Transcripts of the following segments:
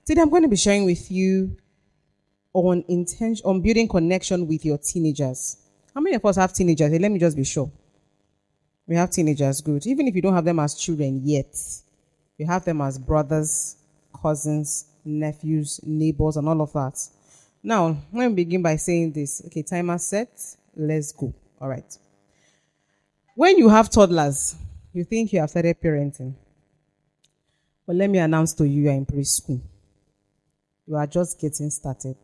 Today I'm going to be sharing with you on building connection with your teenagers. How many of us have teenagers? Hey, let me just be sure. We have teenagers, good. Even if you don't have them as children yet, you have them as brothers, cousins, nephews, neighbors, and all of that. Now, let me begin by saying this. Okay, timer set. Let's go. All right. When you have toddlers, you think you have started parenting. But let me announce to you, you are in preschool. You are just getting started.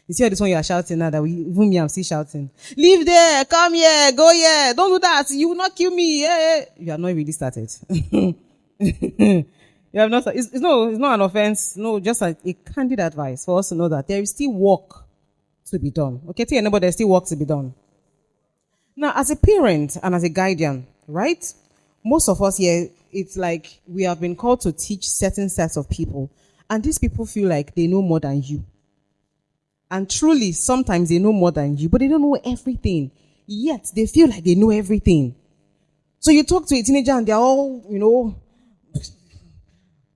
You see all this one you are shouting now that even me, I'm still shouting. Leave there, come here, go here, don't do that, you will not kill me. Yeah. You are not really started. You have not. It's not an offense. No, just a candid advice for us to know that there is still work to be done. Okay, tell your neighbor there's still work to be done. Now, as a parent and as a guardian, right? Most of us here, it's like we have been called to teach certain sets of people, and these people feel like they know more than you. And truly, sometimes they know more than you, but they don't know everything. Yet, they feel like they know everything. So you talk to a teenager and they're all,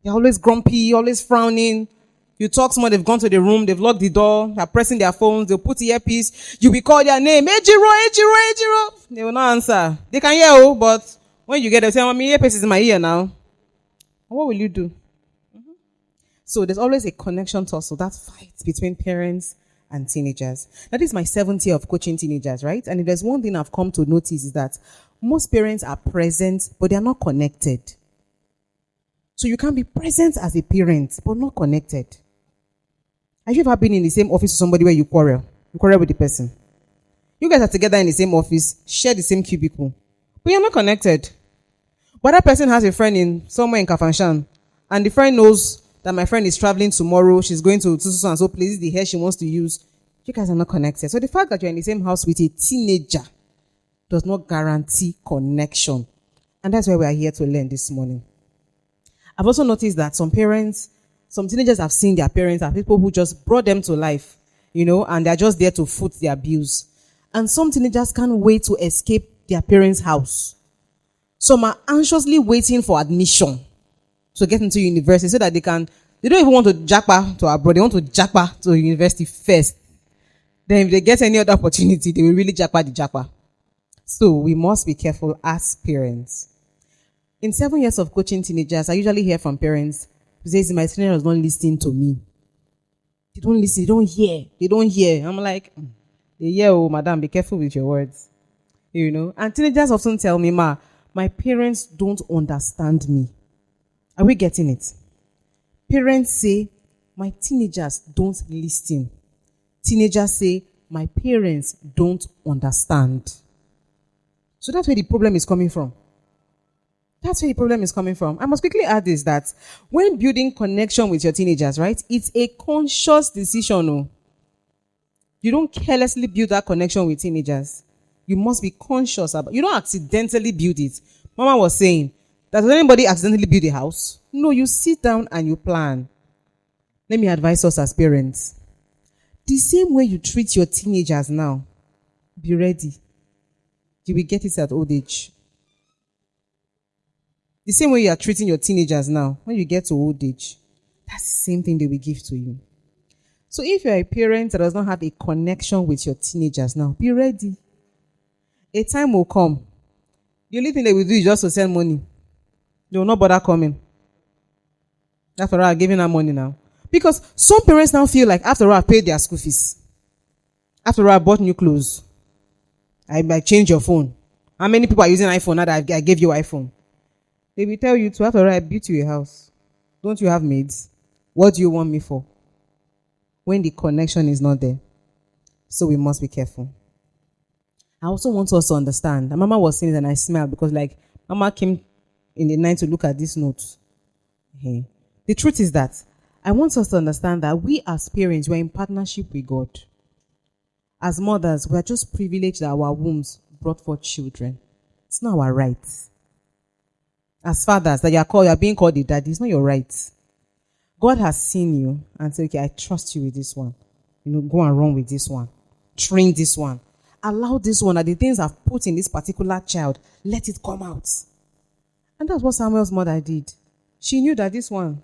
they're always grumpy, always frowning. You talk to someone, they've gone to the room, they've locked the door, they're pressing their phones, they'll put the earpiece. You will call their name, Ejiro. They will not answer. They can hear, but when you get there, say, Mommy, earpiece is in my ear now. What will you do? So there's always a connection tussle, that fight between parents and teenagers. Now, this is my 7th year of coaching teenagers, right? And if there's one thing I've come to notice is that most parents are present, but they are not connected. So you can be present as a parent, but not connected. Have you ever been in the same office with somebody where you quarrel? You quarrel with the person. You guys are together in the same office, share the same cubicle, but you're not connected. But that person has a friend somewhere in Kafanshan, and the friend knows that my friend is traveling tomorrow, she's going to so and so place, the hair she wants to use. You guys are not connected. So the fact that you're in the same house with a teenager does not guarantee connection. And that's why we are here to learn this morning. I've also noticed that some teenagers have seen their parents as people who just brought them to life, and they're just there to foot their abuse. And some teenagers can't wait to escape their parents' house. Some are anxiously waiting for admission to get into university so that they don't even want to jackpot to abroad. They want to jackpot to university first. Then if they get any other opportunity, they will really jackpot the jackpot. So we must be careful as parents. In 7 years of coaching teenagers, I usually hear from parents who say, my teenager is not listening to me. They don't listen, they don't hear. I'm like, they hear, oh, madam, be careful with your words. And teenagers often tell me, my parents don't understand me. Are we getting it? Parents say, my teenagers don't listen. Teenagers say, my parents don't understand. So that's where the problem is coming from. I must quickly add this, that when building connection with your teenagers, right, it's a conscious decision. Oh. You don't carelessly build that connection with teenagers. You must be conscious about it. You don't accidentally build it. Mama was saying, does anybody accidentally build a house? No, you sit down and you plan. Let me advise us as parents. The same way you treat your teenagers now, be ready. You will get it at old age. The same way you are treating your teenagers now, when you get to old age, that's the same thing they will give to you. So if you're a parent that does not have a connection with your teenagers now, be ready. A time will come. The only thing they will do is just to send money. They will not bother coming. After all, I'm giving them money now. Because some parents now feel like, after all, I paid their school fees. After all, I bought new clothes. I changed your phone. How many people are using iPhone now that I gave you iPhone? They will tell you to, after all, I built you a house. Don't you have maids? What do you want me for? When the connection is not there. So we must be careful. I also want us to understand. And Mama was saying it and I smiled because Mama came in the night to look at this note. Okay. The truth is that I want us to understand that we as parents, we're in partnership with God. As mothers, we are just privileged that our wombs brought forth children. It's not our right. As fathers, that you are being called a daddy, it's not your right. God has seen you and said, okay, I trust you with this one. Go and run with this one. Train this one. Allow this one, that the things I've put in this particular child, let it come out. And that's what Samuel's mother did. She knew that this one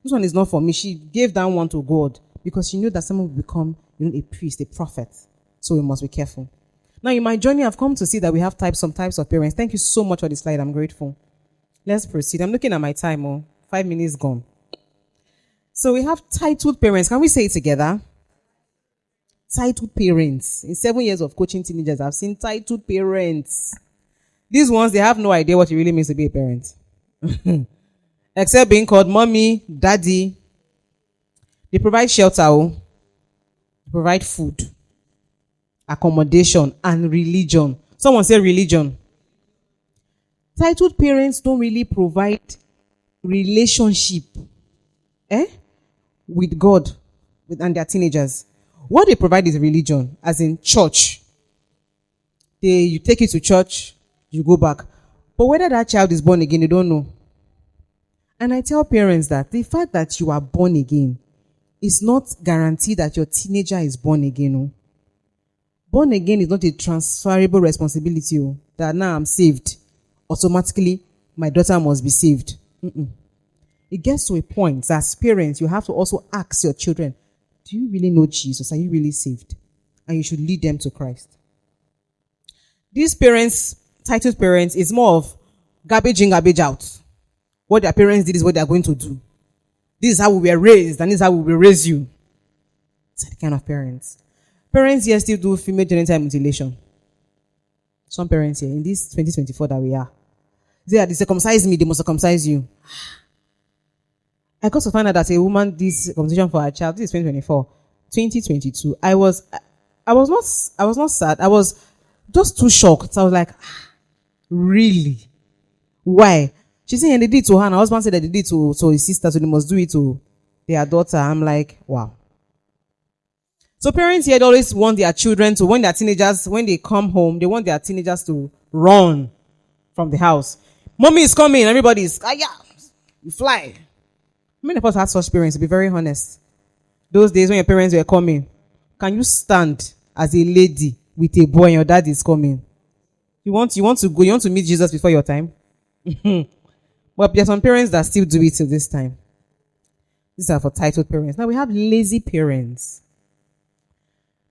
This one is not for me. She gave that one to God because she knew that someone will become, a priest, a prophet. So we must be careful. Now, in my journey, I've come to see that we have some types of parents. Thank you so much for the slide. I'm grateful. Let's proceed. I'm looking at my time. 5 minutes gone. So we have titled parents. Can we say it together? Titled parents. In 7 years of coaching teenagers, I've seen titled parents. These ones, they have no idea what it really means to be a parent. Except being called mommy, daddy. They provide shelter, they provide food, accommodation, and religion. Someone say religion. Titled parents don't really provide relationship with God and their teenagers. What they provide is religion, as in church. You take it to church, you go back. But whether that child is born again, you don't know. And I tell parents that the fact that you are born again is not guaranteed that your teenager is born again. Born again is not a transferable responsibility. That now I'm saved. Automatically, my daughter must be saved. It gets to a point that as parents, you have to also ask your children, do you really know Jesus? Are you really saved? And you should lead them to Christ. These parents, titled parents, is more of garbage in, garbage out. What their parents did is what they are going to do. This is how we were raised, and this is how we will raise you. It's the kind of parents. Parents here still do female genital mutilation. Some parents here, in this 2024 that we are, they circumcise me, they must circumcise you. I got to find out that a woman did circumcision for her child. This is 2024. 2022. I was not sad. I was just too shocked. I was like, really? Why? She said, and they did it to her, and her husband said that they did it to his sister, so they must do it to their daughter. I'm like, wow. So parents here always want their children to, when they're teenagers, when they come home, they want their teenagers to run from the house. Mommy is coming, everybody's, yeah, you fly. Many of us had such parents, to be very honest. Those days when your parents were coming, can you stand as a lady with a boy and your dad is coming? You want to go, you want to meet Jesus before your time? But there are some parents that still do it till this time. These are for titled parents. Now we have lazy parents.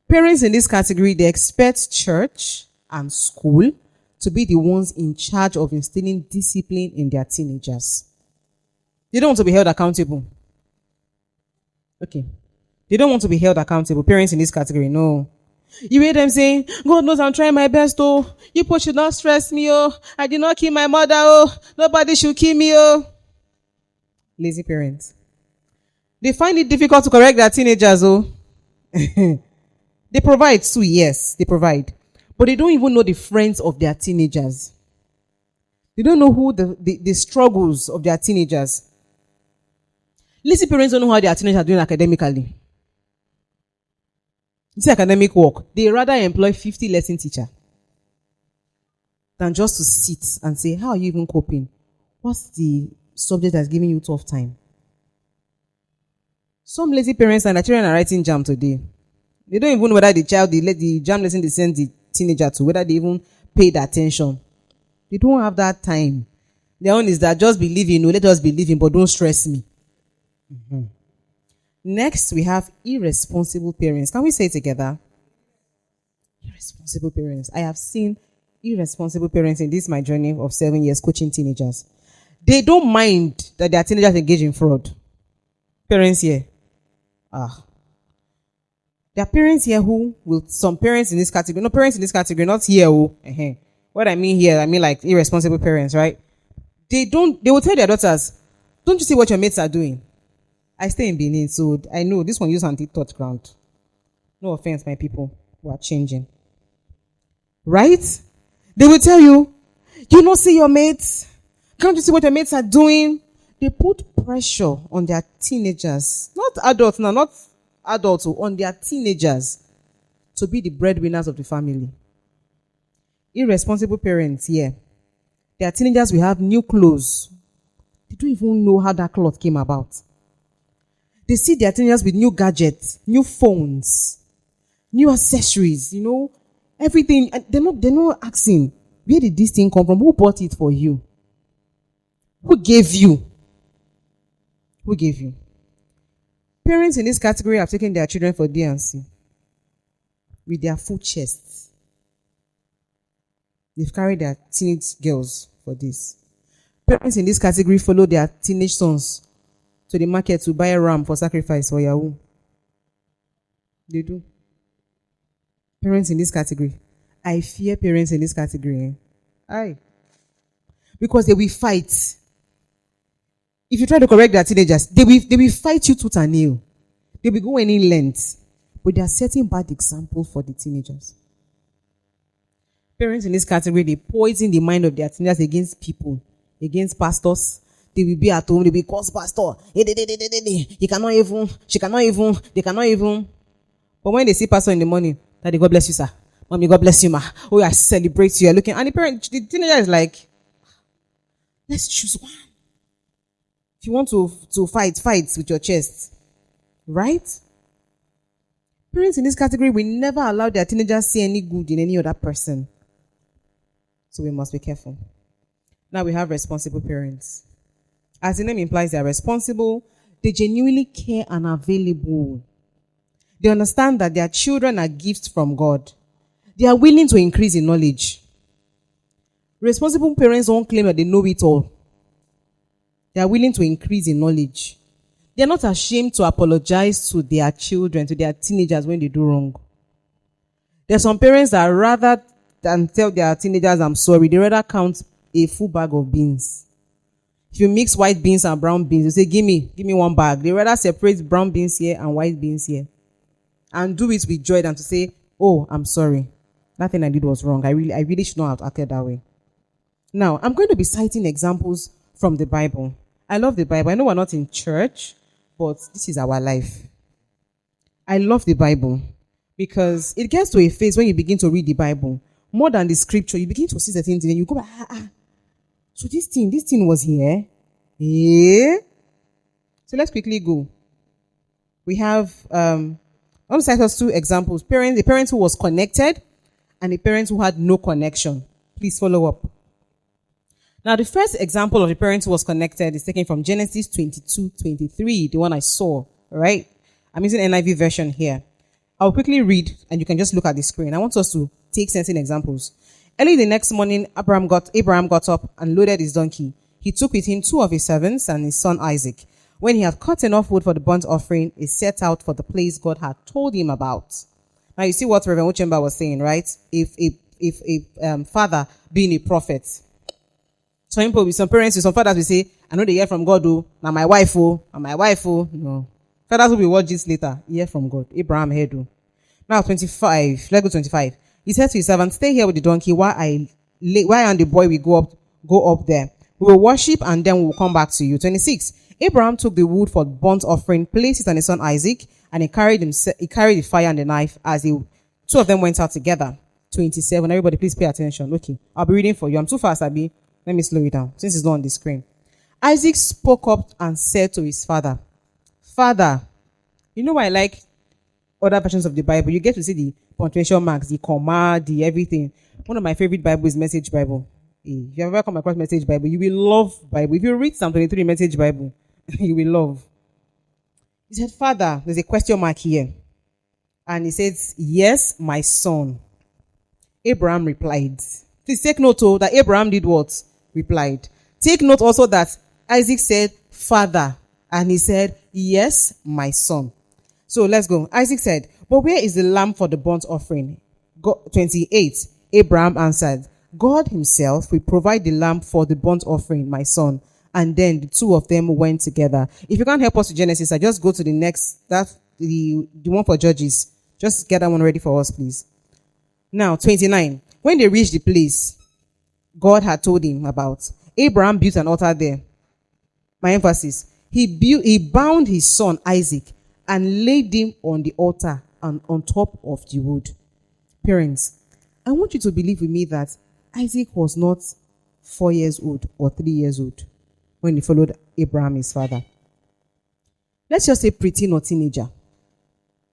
Parents in this category, they expect church and school to be the ones in charge of instilling discipline in their teenagers. They don't want to be held accountable. Okay. They don't want to be held accountable. Parents in this category, no. You hear them saying, God knows I'm trying my best, oh. You people should not stress me, oh. I did not kill my mother, oh. Nobody should kill me, oh. Lazy parents. They find it difficult to correct their teenagers, oh. They provide too, yes, they provide. But they don't even know the friends of their teenagers. They don't know who the struggles of their teenagers. Lazy parents don't know how their teenagers are doing academically. It's academic work. They rather employ 50 lesson teacher than just to sit and say, how are you even coping? What's the subject that's giving you tough time? Some lazy parents and their children are writing jam today. They don't even know whether the jam lesson they send the teenager to, whether they even paid attention. They don't have that time. Their own is that just believe in, let us believe in, but don't stress me. Mm-hmm. Next, we have irresponsible parents. Can we say it together? Irresponsible parents. I have seen irresponsible parents in this my journey of 7 years coaching teenagers. They don't mind that their teenagers engage in fraud. Parents here. There are parents here who will, some parents in this category, no parents in this category, not here. What I mean here, I mean like irresponsible parents, right? They will tell their daughters, don't you see what your mates are doing? I stay in Benin, so I know this one used anti-touch ground. No offense, my people who are changing. Right? They will tell you, you don't see your mates? Can't you see what your mates are doing? They put pressure on their teenagers, not adults now, not adults, on their teenagers to be the breadwinners of the family. Irresponsible parents, yeah. Their teenagers will have new clothes. They don't even know how that cloth came about. They see their teenagers with new gadgets, new phones, new accessories, everything. And they're not asking, where did this thing come from? Who bought it for you? Who gave you? Who gave you? Parents in this category have taken their children for D&C with their full chests. They've carried their teenage girls for this. Parents in this category follow their teenage sons to the market to buy a ram for sacrifice for Yahoo. They do. Parents in this category. I fear parents in this category. Aye. Because they will fight. If you try to correct their teenagers, they will fight you tooth and nail. They will go any length. But they are setting bad example for the teenagers. Parents in this category, they poison the mind of their teenagers against people, against pastors. They will be at home, they will cause pastor. He cannot even, she cannot even, they cannot even. But when they see pastor in the morning, Daddy, God bless you, sir. Mommy, God bless you, ma. Oh, I celebrate you. You're looking, and the teenager is like, let's choose one. If you want to fight with your chest. Right? Parents in this category will never allow their teenagers see any good in any other person. So we must be careful. Now we have responsible parents. As the name implies, they are responsible. They genuinely care and are available. They understand that their children are gifts from God. They are willing to increase in knowledge. Responsible parents don't claim that they know it all. They are willing to increase in knowledge. They are not ashamed to apologize to their children, to their teenagers when they do wrong. There are some parents that rather than tell their teenagers, I'm sorry, they rather count a full bag of beans. If you mix white beans and brown beans, you say, give me one bag. They rather separate brown beans here and white beans here. And do it with joy than to say, oh, I'm sorry. That thing I did was wrong. I really should not have acted that way. Now, I'm going to be citing examples from the Bible. I love the Bible. I know we're not in church, but this is our life. I love the Bible because it gets to a phase when you begin to read the Bible, more than the scripture, you begin to see certain things and you go back, so this thing was here. Yeah. So let's quickly go. We have, I'm going to cite us two examples. A parent who was connected and a parent who had no connection. Please follow up. Now, the first example of a parent who was connected is taken from Genesis 22:23, the one I saw, right? I'm using NIV version here. I'll quickly read, and you can just look at the screen. I want us to take certain examples. Early the next morning, Abraham got up and loaded his donkey. He took with him two of his servants and his son Isaac. When he had cut enough wood for the burnt offering, he set out for the place God had told him about. Now, you see what Reverend Uchemba was saying, right? If a father being a prophet, some parents, some fathers will say, I know they hear from God, oh, now my wife, oh. No. Fathers will be watch this later. Hear from God. Abraham heard, oh. Now 25. Let's go 25. He said to his servant, stay here with the donkey while I and the boy will go up there. We will worship and then we will come back to you. 26. Abraham took the wood for burnt offering, placed it on his son Isaac, and he carried the fire and the knife as two of them went out together. 27. Everybody, please pay attention. Okay. I'll be reading for you. I'm too fast, Abby. Let me slow it down since it's not on the screen. Isaac spoke up and said to his father, Father, you know why I like other versions of the Bible? You get to see the punctuation marks, the comma, the everything. One of my favorite Bibles is Message Bible. If you ever come across Message Bible, you will love Bible. If you read Psalm 23 Message Bible, you will love. He said, Father, there's a question mark here. And he says, yes, my son. Abraham replied. Please take note that Abraham did what? Replied. Take note also that Isaac said, Father. And he said, yes, my son. So let's go. Isaac said, but where is the lamb for the burnt offering? 28. Abraham answered, God himself will provide the lamb for the burnt offering, my son. And then the two of them went together. If you can't help us with Genesis, I just go to the next, the one for Judges. Just get that one ready for us, please. Now, 29. When they reached the place God had told him about, Abraham built an altar there. My emphasis. He bound his son Isaac and laid him on the altar and on top of the wood. Parents, I want you to believe with me that Isaac was not 4 years old or 3 years old when he followed Abraham, his father. Let's just say preteen or teenager.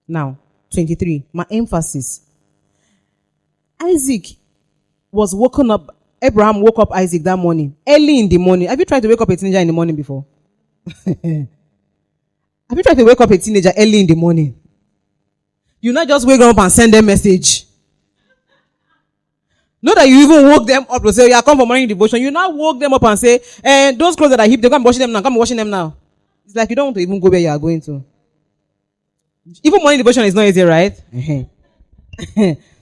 Now, 23. My emphasis. Isaac was woken up. Abraham woke up Isaac that morning, early in the morning. Have you tried to wake up a teenager in the morning before? Have you tried to wake up a teenager early in the morning? You not just wake up and send them message. Not that you even woke them up to say, yeah, come for morning devotion. You now woke them up and say, those clothes that are hip, they come washing them now. Come washing them now. It's like you don't want to even go where you are going to. Even morning devotion is not easy, right?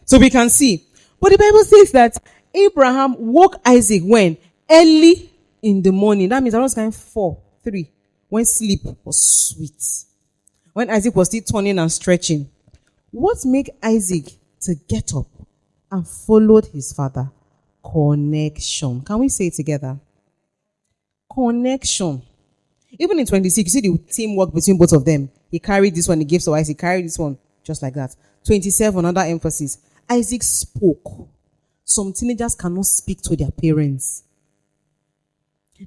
So we can see. But the Bible says that Abraham woke Isaac when? Early in the morning. That means around 4:3. When sleep was sweet. When Isaac was still turning and stretching. What made Isaac to get up and followed his father? Connection. Can we say it together? Connection. Even in 26, you see the teamwork between both of them. He carried this one, he gave to Isaac. He carried this one, just like that. 27, another emphasis. Isaac spoke. Some teenagers cannot speak to their parents.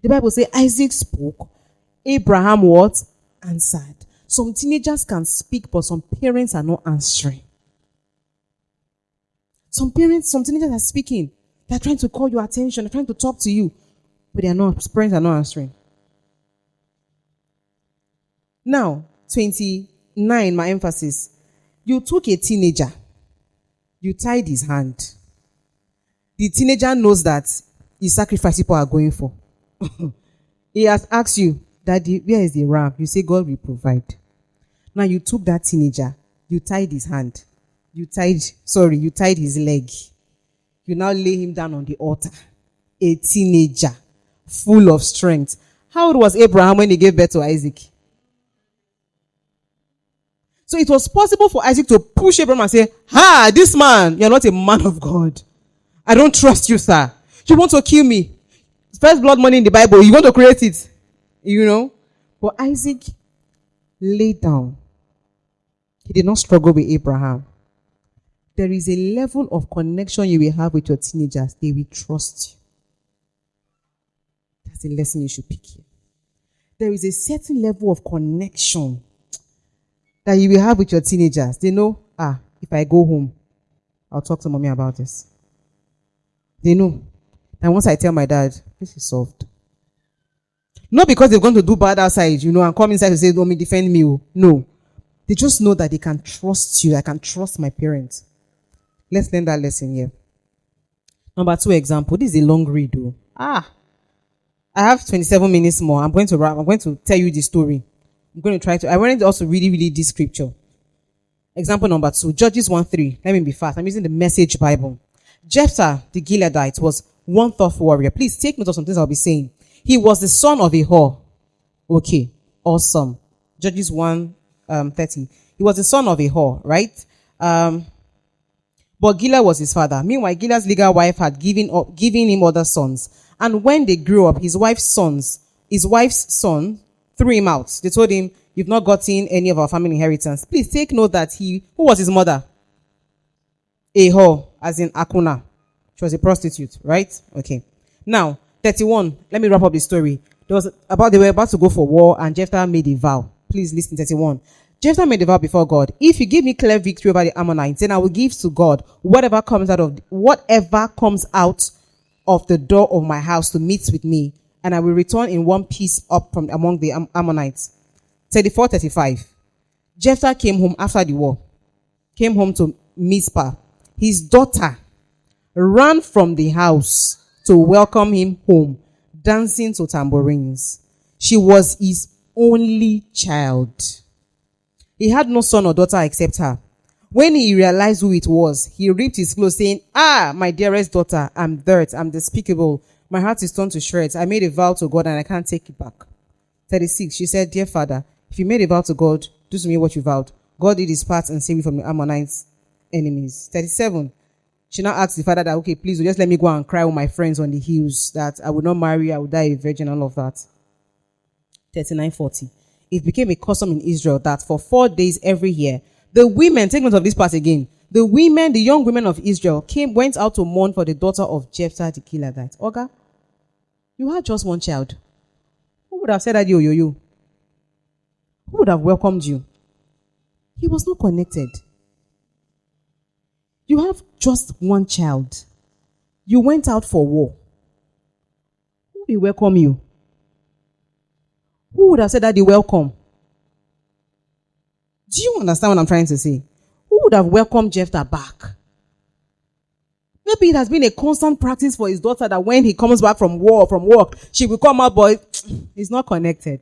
The Bible says Isaac spoke. Abraham what? Answered. Some teenagers can speak, but some parents are not answering. Some teenagers are speaking. They're trying to call your attention. They're trying to talk to you, but parents are not answering. Now, 29, my emphasis. You took a teenager. You tied his hand. The teenager knows that the sacrifice people are going for. He has asked you, Daddy, where is the ram? You say, God will provide. Now you took that teenager. You tied his hand. You tied his leg. You now lay him down on the altar. A teenager, full of strength. How old was Abraham when he gave birth to Isaac? So it was possible for Isaac to push Abraham and say, this man, you're not a man of God. I don't trust you, sir. You want to kill me. First blood money in the Bible. You want to create it. But Isaac laid down. He did not struggle with Abraham. There is a level of connection you will have with your teenagers. They will trust you. That's a lesson you should pick here. There is a certain level of connection that you will have with your teenagers. They know, if I go home, I'll talk to mommy about this. They know. And once I tell my dad, this is solved. Not because they're going to do bad outside, and come inside to say, mommy, defend me. No. They just know that they can trust you. I can trust my parents. Let's learn that lesson here. Number 2 example. This is a long read, though. I have 27 minutes more. I'm going to wrap. I'm going to tell you the story. I wanted to also really read this scripture. Example number 2. Judges 1:3. Let me be fast. I'm using the Message Bible. Jephthah, the Gileadite, was one tough warrior. Please take note of some things I'll be saying. He was the son of a whore. Okay. Awesome. Judges 1:30. He was the son of a whore, right? But Gilead was his father. Meanwhile, Gilead's legal wife had given him other sons. And when they grew up, his wife's son threw him out. They told him, you've not gotten any of our family inheritance. Please take note that who was his mother? A whore, as in Akuna. She was a prostitute, right? Okay. Now, 31. Let me wrap up the story. They were about to go for war, and Jephthah made a vow. Please listen, 31. Jephthah made a vow before God. If you give me clear victory over the Ammonites, then I will give to God whatever comes out of the door of my house to meet with me, and I will return in one piece up from among the Ammonites. 34, 35. Jephthah came home after the war. Came home to Mizpah. His daughter ran from the house to welcome him home, dancing to tambourines. She was his only child. He had no son or daughter except her. When he realized who it was, he ripped his clothes, saying, my dearest daughter, I'm dirt, I'm despicable. My heart is torn to shreds. I made a vow to God and I can't take it back. 36, she said, dear father, if you made a vow to God, do to me what you vowed. God did his part and saved me from the Ammonites' enemies. 37, she now asked the father that, okay, please just let me go and cry with my friends on the hills, that I would not marry, I would die a virgin, all of that. 39, 40. It became a custom in Israel that for 4 days every year, the women, take note of this part again, the young women of Israel went out to mourn for the daughter of Jephthah the Gileadite. Oga, you had just one child. Who would have said that you? Who would have welcomed you? He was not connected. You have just one child. You went out for war. Who will welcome you? Who would have said that they welcome? Do you understand what I'm trying to say? Who would have welcomed Jephthah back? Maybe it has been a constant practice for his daughter that when he comes back from work, she will come out, but it's not connected.